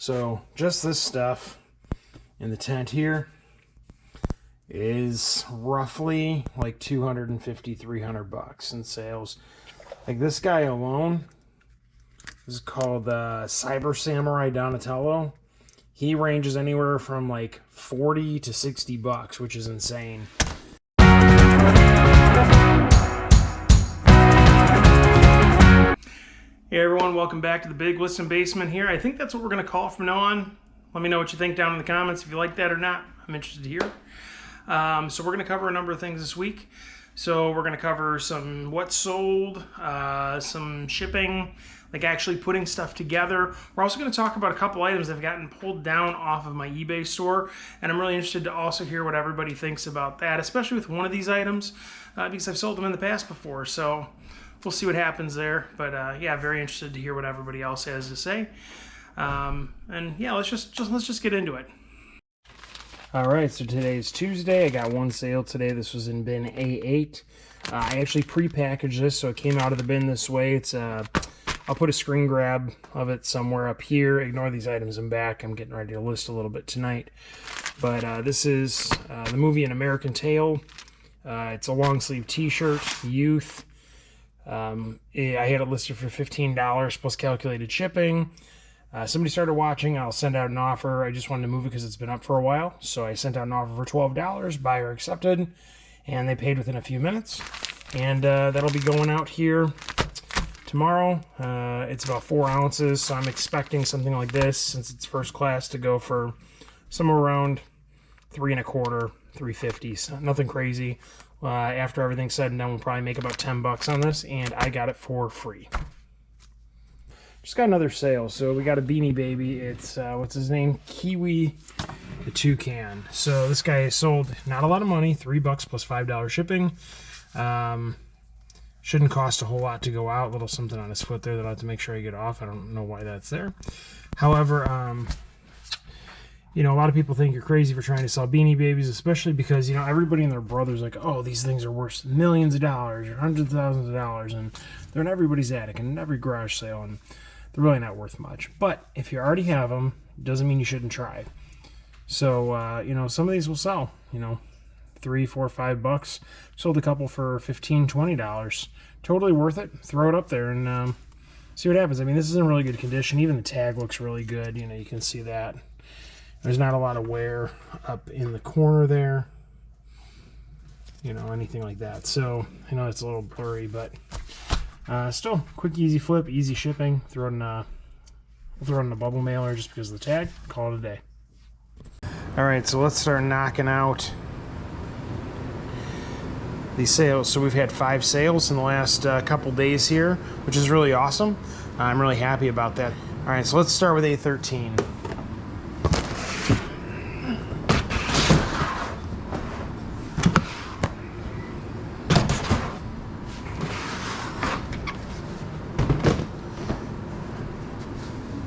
So just this stuff in the tent here is roughly like 250, 300 bucks in sales. Like this guy alone, this is called Cyber Samurai Donatello. He ranges anywhere from like 40 to 60 bucks, which is insane. Hey everyone, welcome back to the Big Listen Basement here. I think that's what we're going to call it from now on. Let me know what you think down in the comments if you like that or not. I'm interested to hear. So we're going to cover a number of things this week. So we're going to cover some what sold, some shipping, like actually putting stuff together. We're also going to talk about a couple items that have gotten pulled down off of my eBay store, and I'm really interested to also hear what everybody thinks about that, especially with one of these items, because I've sold them in the past before. So we'll see what happens there. But yeah, very interested to hear what everybody else has to say. And yeah, let's just get into it. All right, so today is Tuesday. I got one sale today. This was in bin A8. I actually pre-packaged this, so it came out of the bin this way. It's I'll put a screen grab of it somewhere up here. Ignore these items in back. I'm getting ready to list a little bit tonight. But this is the movie An American Tail. It's a long sleeve t-shirt, youth. I had it listed for $15 plus calculated shipping. Somebody started watching. I'll send out an offer. I just wanted to move it because it's been up for a while. So I sent out an offer for $12. Buyer accepted. And they paid within a few minutes. And that'll be going out here tomorrow. It's about 4 ounces. So I'm expecting something like this, since it's first class, to go for somewhere around $3 1/4, $3.50. So nothing crazy. After everything's said and done, we'll probably make about 10 bucks on this. And I got it for free. Just got another sale. So we got a Beanie Baby. It's what's his name? Kiwi the Toucan. So this guy sold not a lot of money, $3 plus $5 shipping. Shouldn't cost a whole lot to go out. A little something on his foot there that I have to make sure I get off. I don't know why that's there. However, you know, a lot of people think you're crazy for trying to sell Beanie Babies, especially because, you know, everybody and their brother's like, oh, these things are worth millions of dollars or hundreds of thousands of dollars, and they're in everybody's attic and in every garage sale, and they're really not worth much. But if you already have them, doesn't mean you shouldn't try. So, you know, some of these will sell, you know, $3, $4, $5. Sold a couple for $15, $20. Totally worth it. Throw it up there and see what happens. I mean, this is in really good condition. Even the tag looks really good. You know, you can see that. There's not a lot of wear up in the corner there, you know, anything like that. So I know it's a little blurry, but still quick, easy flip, easy shipping. Throw it in a bubble mailer just because of the tag. Call it a day. All right, so let's start knocking out these sales. So we've had 5 sales in the last couple days here, which is really awesome. I'm really happy about that. All right, so let's start with A13.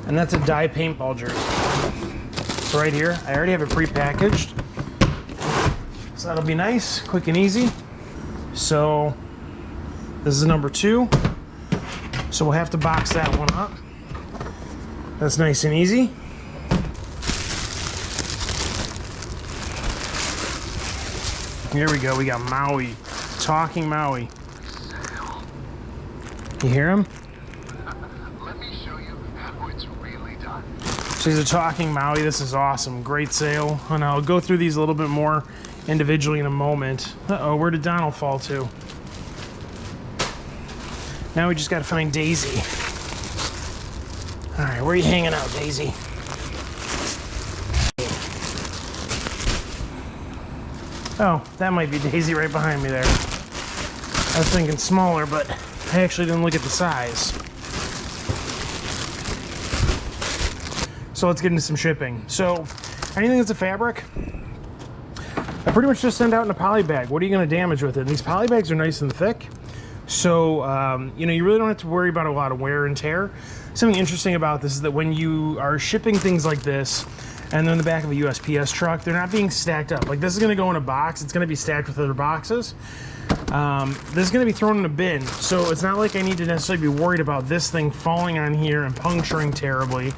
And that's a dye paintball jersey. So right here, I already have it pre-packaged. So that'll be nice, quick and easy. So this is number 2. So we'll have to box that one up. That's nice and easy. Here we go, we got Maui, talking Maui. You hear him? So he's a talking Maui. This is awesome. Great sale. And I'll go through these a little bit more individually in a moment. Uh-oh, where did Donald fall to? Now we just got to find Daisy. All right, where are you hanging out, Daisy? Oh, that might be Daisy right behind me there. I was thinking smaller, but I actually didn't look at the size. So let's get into some shipping. So anything that's a fabric, I pretty much just send out in a poly bag. What are you going to damage with it? And these poly bags are nice and thick. So, you know, you really don't have to worry about a lot of wear and tear. Something interesting about this is that when you are shipping things like this, and they're in the back of a USPS truck, they're not being stacked up. Like this is going to go in a box. It's going to be stacked with other boxes. This is going to be thrown in a bin. So it's not like I need to necessarily be worried about this thing falling on here and puncturing terribly.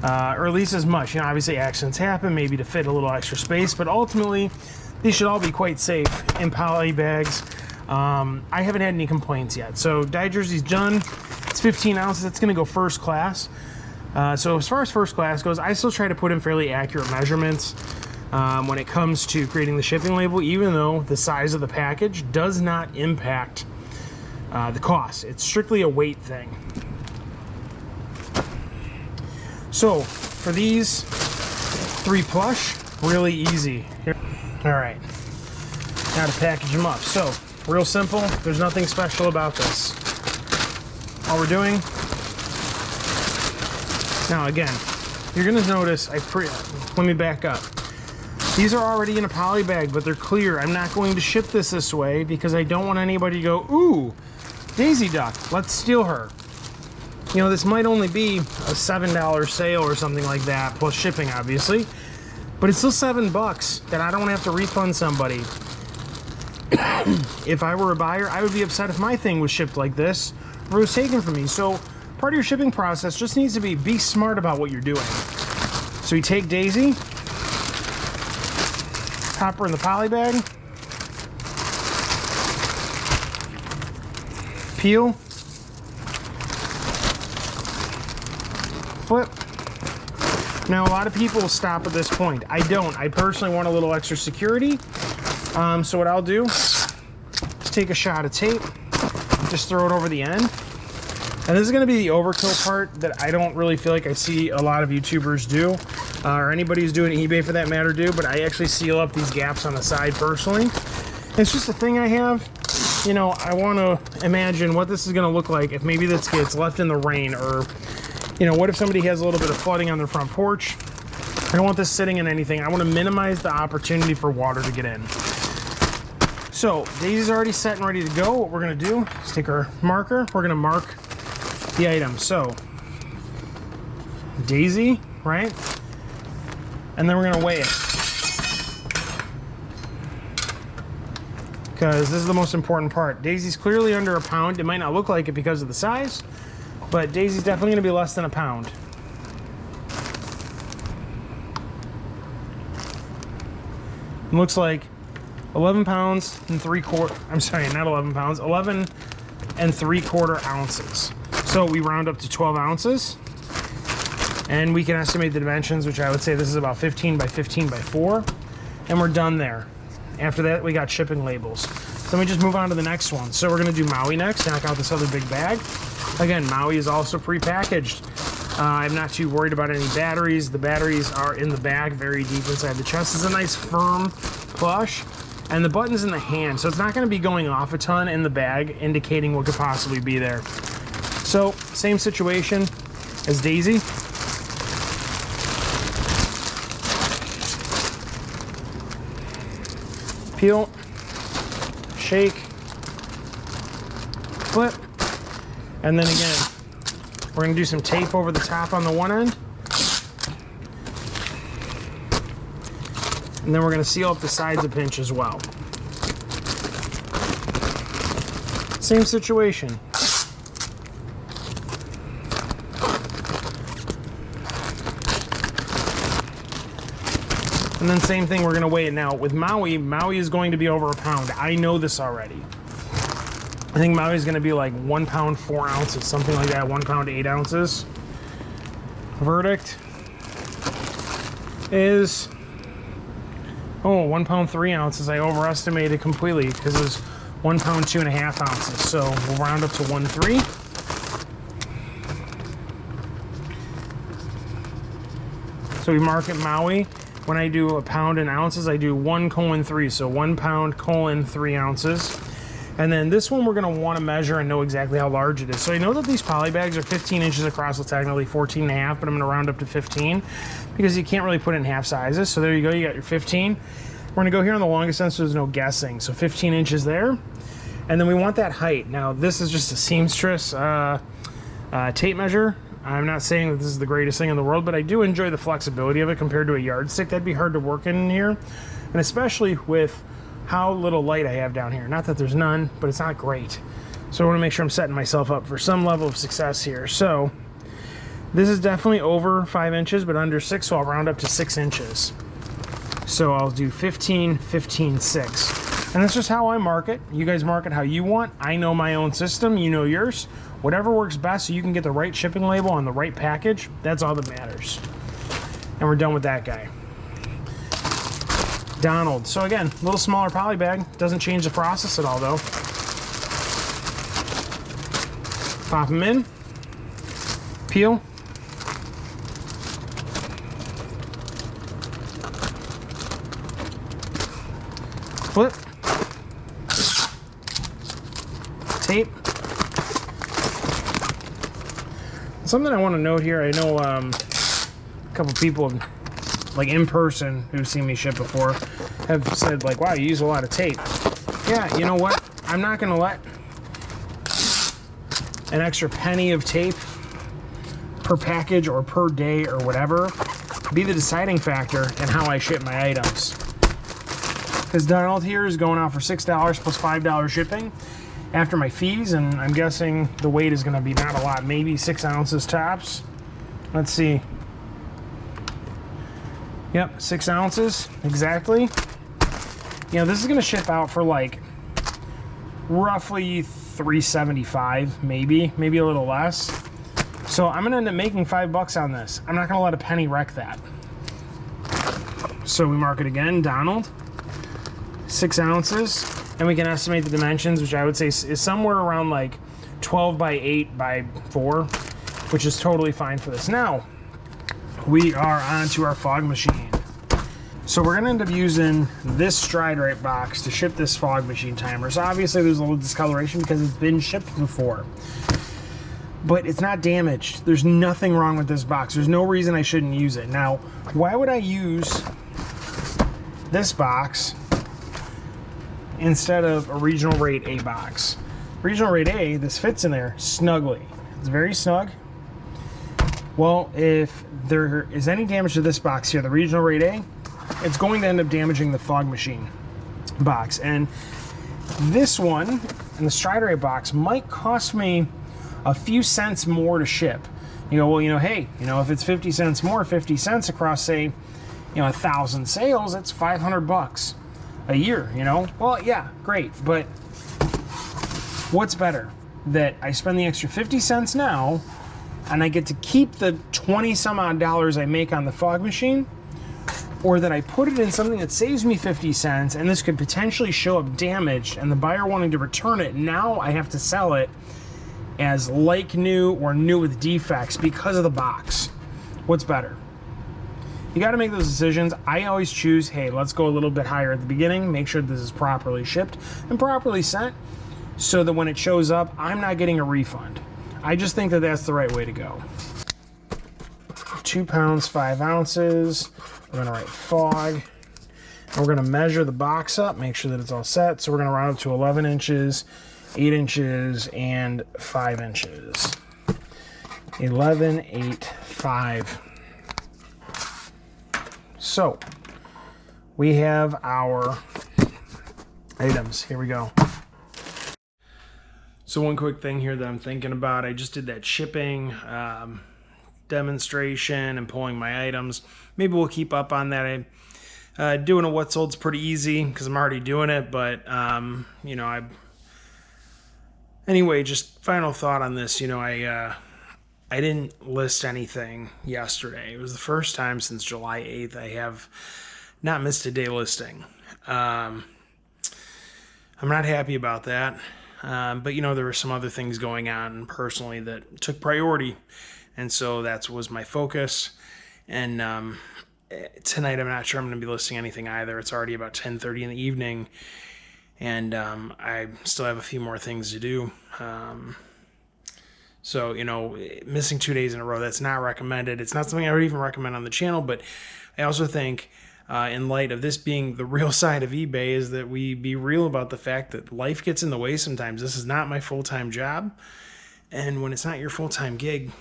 or at least as much. You know, obviously accidents happen, maybe to fit a little extra space, but ultimately these should all be quite safe in poly bags. I haven't had any complaints yet. So dye jersey's done. It's 15 ounces. It's going to go first class. So as far as first class goes, I still try to put in fairly accurate measurements when it comes to creating the shipping label, even though the size of the package does not impact the cost. It's strictly a weight thing. So for these 3 plush, really easy. Here. All right, now to package them up. So real simple, there's nothing special about this. All we're doing, now again, you're gonna notice, let me back up. These are already in a poly bag, but they're clear. I'm not going to ship this way because I don't want anybody to go, ooh, Daisy Duck, let's steal her. You know, this might only be a $7 sale or something like that, plus shipping, obviously. But it's still $7 that I don't have to refund somebody. If I were a buyer, I would be upset if my thing was shipped like this or it was taken from me. So part of your shipping process just needs to be smart about what you're doing. So you take Daisy, pop her in the poly bag, peel, flip. Now a lot of people stop at this point. I don't. I personally want a little extra security. So what I'll do is take a shot of tape, just throw it over the end. And this is going to be the overkill part that I don't really feel like I see a lot of YouTubers do, or anybody who's doing eBay for that matter do, but I actually seal up these gaps on the side personally. It's just a thing I have. You know, I want to imagine what this is going to look like if maybe this gets left in the rain, or you know, what if somebody has a little bit of flooding on their front porch? I don't want this sitting in anything. I want to minimize the opportunity for water to get in. So Daisy's already set and ready to go. What we're going to do is take our marker. We're going to mark the item. So Daisy, right? And then we're going to weigh it, because this is the most important part. Daisy's clearly under a pound. It might not look like it because of the size, but Daisy's definitely going to be less than a pound. It looks like 11 pounds and 3/4. I'm sorry, not 11 pounds. 11 3/4 ounces. So we round up to 12 ounces, and we can estimate the dimensions, which I would say this is about 15 by 15 by 4, and we're done there. After that, we got shipping labels. So let me just move on to the next one. So we're going to do Maui next. Knock out this other big bag. Again, Maui is also pre-packaged. I'm not too worried about any batteries. The batteries are in the bag, very deep inside the chest. It's a nice firm plush, and the button's in the hand, so it's not going to be going off a ton in the bag, indicating what could possibly be there. So same situation as Daisy. Peel, shake, flip, and then again, we're going to do some tape over the top on the one end. And then we're going to seal up the sides a pinch as well. Same situation. And then same thing, we're going to weigh it. Now with Maui is going to be over a pound. I know this already. I think Maui is going to be like 1 pound 4 ounces, something like that. 1 pound 8 ounces. Verdict is, oh, 1 pound 3 ounces. I overestimated completely because it was 1 pound 2.5 ounces. So we'll round up to 1.3. So we mark it Maui. When I do a pound in ounces, I do 1:3. So 1 pound 3 ounces. And then this one we're going to want to measure and know exactly how large it is. So I know that these poly bags are 15 inches across, so technically 14.5, but I'm going to round up to 15 because you can't really put it in half sizes. So there you go, you got your 15. We're going to go here on the longest end so there's no guessing. So 15 inches there. And then we want that height. Now this is just a seamstress tape measure. I'm not saying that this is the greatest thing in the world, but I do enjoy the flexibility of it compared to a yardstick. That'd be hard to work in here. And especially with how little light I have down here. Not that there's none, but it's not great. So I want to make sure I'm setting myself up for some level of success here. So This is definitely over 5 inches, but under 6, so I'll round up to 6 inches. So I'll do 15, 15, 6. And that's just how I mark it. You guys mark it how you want. I know my own system, you know yours. Whatever works best so you can get the right shipping label on the right package, that's all that matters. And we're done with that guy. Donald. So again, a little smaller poly bag. Doesn't change the process at all though. Pop them in. Peel. Flip. Tape. Something I want to note here, I know a couple people like in person who've seen me ship before have said like, wow, you use a lot of tape. Yeah, you know what? I'm not going to let an extra penny of tape per package or per day or whatever be the deciding factor in how I ship my items. Because Donald here is going out for $6 plus $5 shipping after my fees, and I'm guessing the weight is going to be not a lot, maybe 6 ounces tops. Let's see. Yep, 6 ounces exactly. You know, this is going to ship out for like roughly $3.75, maybe a little less. So I'm going to end up making $5 on this. I'm not going to let a penny wreck that. So we mark it again, Donald. 6 ounces, and we can estimate the dimensions, which I would say is somewhere around like 12 by 8 by 4, which is totally fine for this. Now, we are on to our fog machine. So we're gonna end up using this Stride Rite box to ship this fog machine timer. So obviously there's a little discoloration because it's been shipped before, but it's not damaged. There's nothing wrong with this box. There's no reason I shouldn't use it. Now, why would I use this box instead of a Regional Rate A box? Regional Rate A, this fits in there snugly. It's very snug. Well, if there is any damage to this box here, the Regional Rate A, it's going to end up damaging the fog machine box. And this one, in the Stride Rite box, might cost me a few cents more to ship. You go, well, you know, hey, you know, if it's 50 cents more, 50 cents across, say, you know, 1,000 sales, it's $500 a year, you know? Well, yeah, great, but what's better? That I spend the extra 50 cents now and I get to keep the 20 some odd dollars I make on the fog machine, or that I put it in something that saves me 50 cents and this could potentially show up damaged and the buyer wanting to return it, now I have to sell it as like new or new with defects because of the box. What's better? You got to make those decisions. I always choose, hey, let's go a little bit higher at the beginning, make sure this is properly shipped and properly sent, so that when it shows up, I'm not getting a refund. I just think that that's the right way to go. 2 pounds, 5 ounces. We're gonna write fog. And we're gonna measure the box up, make sure that it's all set. So we're gonna round up to 11 inches, 8 inches, and 5 inches. 11, 8, 5. So we have our items. Here we go. So one quick thing here that I'm thinking about, I just did that shipping demonstration and pulling my items. Maybe we'll keep up on that. Doing a what sold's pretty easy because I'm already doing it, but you know, anyway, just final thought on this. You know, I didn't list anything yesterday. It was the first time since July 8th I have not missed a day listing. I'm not happy about that. But you know, there were some other things going on personally that took priority, and so that was my focus. And tonight I'm not sure I'm going to be listing anything either. It's already about 10:30 in the evening, and I still have a few more things to do. So, you know, missing 2 days in a row, that's not recommended. It's not something I would even recommend on the channel, but I also think in light of this being the real side of eBay, is that we be real about the fact that life gets in the way sometimes. This is not my full-time job, and when it's not your full-time gig,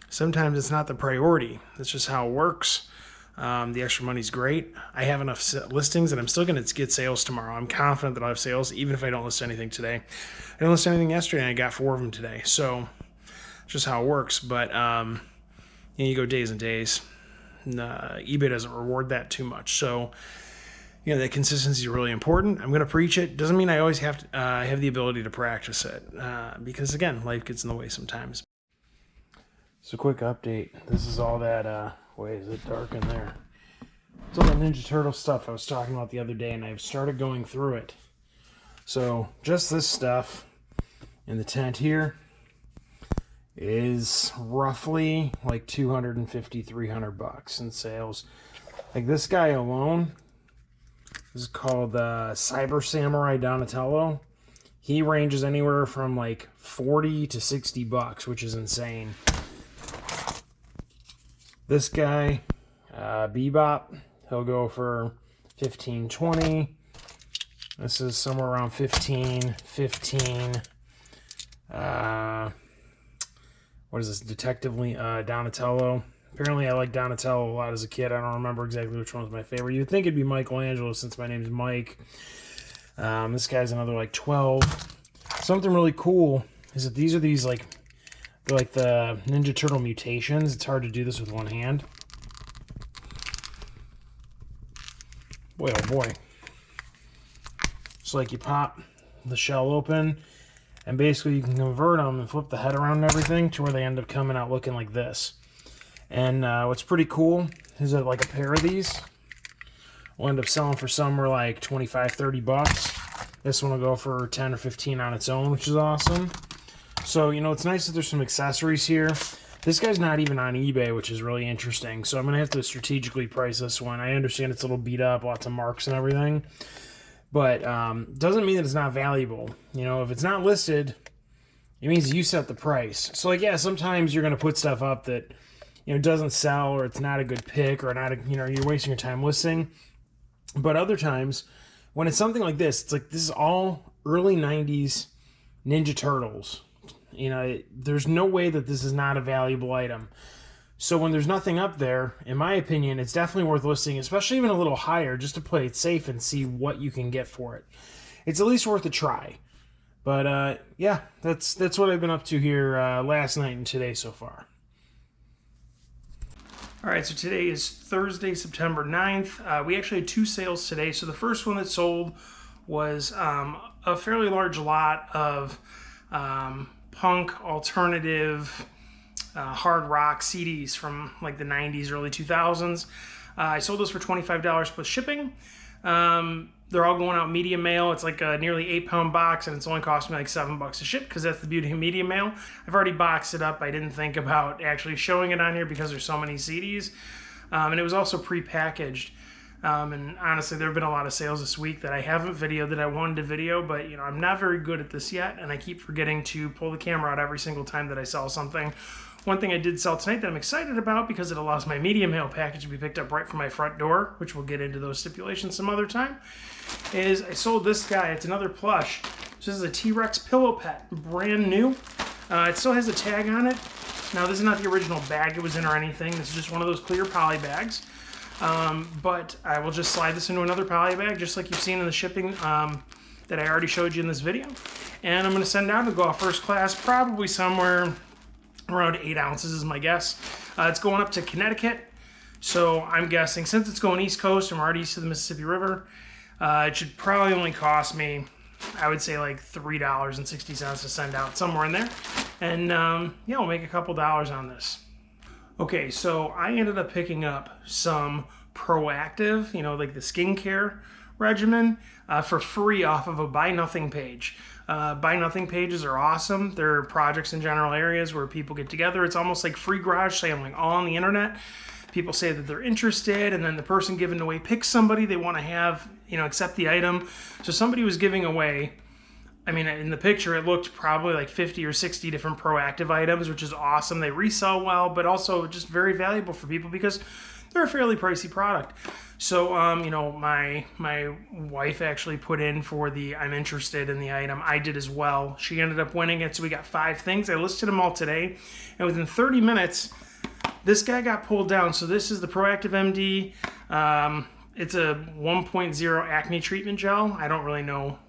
sometimes it's not the priority. That's just how it works. The extra money's great. I have enough listings that I'm still going to get sales tomorrow. I'm confident that I'll have sales even if I don't list anything today. I didn't list anything yesterday and I got 4 of them today. So just how it works. But you go days and days. eBay doesn't reward that too much. So, that consistency is really important. I'm going to preach it. Doesn't mean I always have to have the ability to practice it because, again, life gets in the way sometimes. So, quick update. This is all that, wait, is it dark in there? It's all that Ninja Turtle stuff I was talking about the other day, and I've started going through it. So, just this stuff in the tent here is roughly like $250-300 in sales. Like this guy alone, this is called Cyber Samurai Donatello. He ranges anywhere from like $40 to $60, which is insane. This guy, Bebop, he'll go for $15-20. This is somewhere around $15. What is this? Detective Donatello. Apparently I liked Donatello a lot as a kid. I don't remember exactly which one was my favorite. You'd think it'd be Michelangelo since my name's Mike. This guy's another like 12. Something really cool is that these are they're like the Ninja Turtle mutations. It's hard to do this with one hand. Boy, oh boy. It's like you pop the shell open, and basically you can convert them and flip the head around and everything to where they end up coming out looking like this. And what's pretty cool is that like a pair of these will end up selling for somewhere like $25-30. This one will go for 10 or 15 on its own, which is awesome. So, it's nice that there's some accessories here. This guy's not even on eBay, which is really interesting. So I'm going to have to strategically price this one. I understand it's a little beat up, lots of marks and everything. But doesn't mean that it's not valuable. If it's not listed, it means you set the price. So, like, yeah, sometimes you're going to put stuff up that, doesn't sell, or it's not a good pick, or not, you're wasting your time listing. But other times, when it's something like this, it's like this is all early 90s Ninja Turtles. There's no way that this is not a valuable item. So when there's nothing up there, in my opinion, it's definitely worth listing, especially even a little higher, just to play it safe and see what you can get for it. It's at least worth a try. But yeah, that's what I've been up to here last night and today so far. All right, so today is Thursday, September 9th. We actually had 2 sales today. So the first one that sold was a fairly large lot of punk, alternative, hard rock CDs from like the 90s, early 2000s. I sold those for $25 plus shipping. They're all going out medium mail. It's like a nearly 8-pound box, and it's only cost me like $7 to ship because that's the beauty of medium mail. I've already boxed it up. I didn't think about actually showing it on here because there's so many CDs. And it was also pre-packaged. And honestly, there have been a lot of sales this week that I haven't videoed that I wanted to video, but I'm not very good at this yet, and I keep forgetting to pull the camera out every single time that I sell something. One thing I did sell tonight that I'm excited about because it allows my medium mail package to be picked up right from my front door, which we'll get into those stipulations some other time, is I sold this guy. It's another plush. This is a T-Rex pillow pet, brand new. It still has a tag on it. Now, this is not the original bag it was in or anything. This is just one of those clear poly bags. But I will just slide this into another poly bag, just like you've seen in the shipping that I already showed you in this video. And I'm going to send it out to go off first class, probably somewhere around 8 ounces is my guess. It's going up to Connecticut, so I'm guessing since it's going East Coast and we're already east of the Mississippi River, it should probably only cost me, I would say, like $3.60 to send out, somewhere in there. And yeah, we'll make a couple dollars on this. Okay, so I ended up picking up some Proactive, like the skincare regimen, for free off of a Buy Nothing page. Buy Nothing pages are awesome. They're projects in general areas where people get together. It's almost like free garage sailing all on the internet. People say that they're interested, and then the person giving away picks somebody they want to have, accept the item. So somebody was giving away, I mean, in the picture, it looked probably like 50 or 60 different Proactive items, which is awesome. They resell well, but also just very valuable for people because they're a fairly pricey product. So, my wife actually put in for the I'm interested in the item. I did as well. She ended up winning it, so we got 5 things. I listed them all today, and within 30 minutes, this guy got pulled down. So this is the Proactive MD. It's a 1.0 acne treatment gel. I don't really know,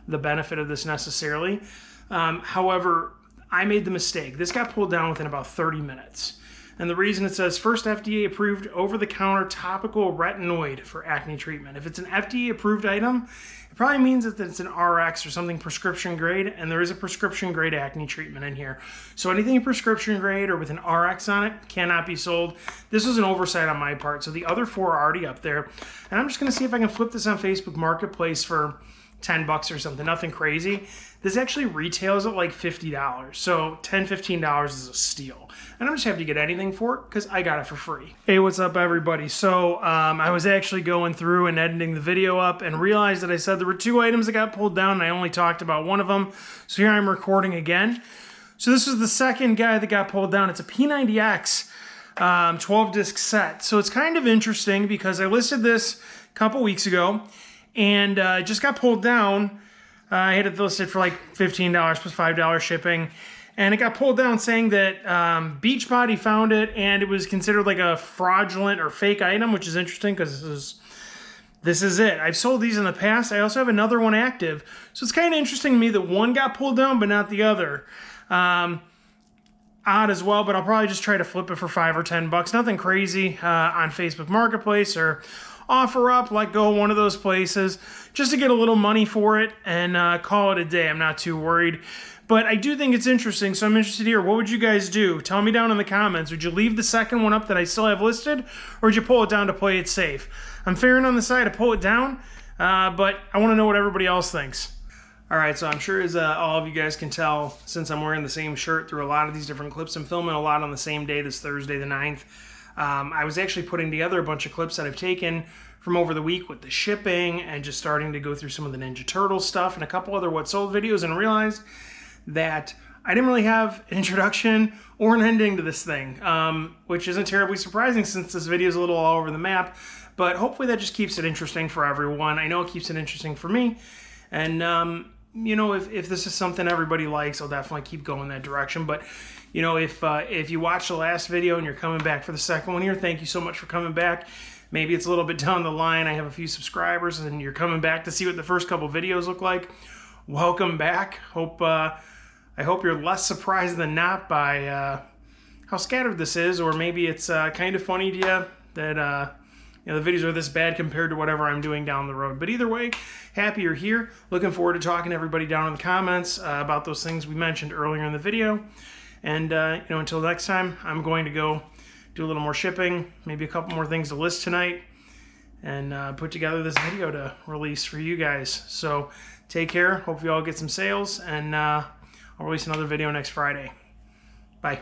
the benefit of this necessarily. However, I made the mistake. This got pulled down within about 30 minutes. And the reason it says first FDA approved over-the-counter topical retinoid for acne treatment. If it's an FDA approved item, it probably means that it's an RX or something prescription grade, and there is a prescription grade acne treatment in here. So anything prescription grade or with an RX on it cannot be sold. This was an oversight on my part. So the other 4 are already up there. And I'm just gonna see if I can flip this on Facebook Marketplace for 10 bucks or something, nothing crazy. This actually retails at like $50. So $10, $15 is a steal. And I'm just happy to get anything for it because I got it for free. Hey, what's up everybody? So I was actually going through and editing the video up and realized that I said there were 2 items that got pulled down and I only talked about one of them. So here I'm recording again. So this is the second guy that got pulled down. It's a P90X 12 disc set. So it's kind of interesting because I listed this a couple weeks ago and it just got pulled down. I had it listed for like $15 plus $5 shipping. And it got pulled down saying that Beachbody found it and it was considered like a fraudulent or fake item, which is interesting because this is it. I've sold these in the past. I also have another one active. So it's kind of interesting to me that one got pulled down but not the other. Odd as well, but I'll probably just try to flip it for 5 or 10 bucks. Nothing crazy on Facebook Marketplace or OfferUp, Let Go, one of those places, just to get a little money for it and call it a day. I'm not too worried. But I do think it's interesting, so I'm interested to hear, what would you guys do? Tell me down in the comments. Would you leave the second one up that I still have listed, or would you pull it down to play it safe? I'm fairing on the side to pull it down, but I want to know what everybody else thinks. All right, so I'm sure as all of you guys can tell, since I'm wearing the same shirt through a lot of these different clips, I'm filming a lot on the same day, this Thursday the 9th. I was actually putting together a bunch of clips that I've taken from over the week with the shipping and just starting to go through some of the Ninja Turtle stuff and a couple other What Sold videos, and realized that I didn't really have an introduction or an ending to this thing, which isn't terribly surprising since this video is a little all over the map, but hopefully that just keeps it interesting for everyone. I know it keeps it interesting for me, and you know, if this is something everybody likes, I'll definitely keep going that direction. But you know, if you watched the last video and you're coming back for the second one here, thank you so much for coming back. Maybe it's a little bit down the line, I have a few subscribers and you're coming back to see what the first couple videos look like. Welcome back. I hope you're less surprised than not by how scattered this is, or maybe it's kind of funny to you that you know, the videos are this bad compared to whatever I'm doing down the road. But either way, happy you're here. Looking forward to talking to everybody down in the comments about those things we mentioned earlier in the video. And you know, until next time, I'm going to go do a little more shipping, maybe a couple more things to list tonight, and put together this video to release for you guys. So take care. Hope you all get some sales, and I'll release another video next Friday. Bye.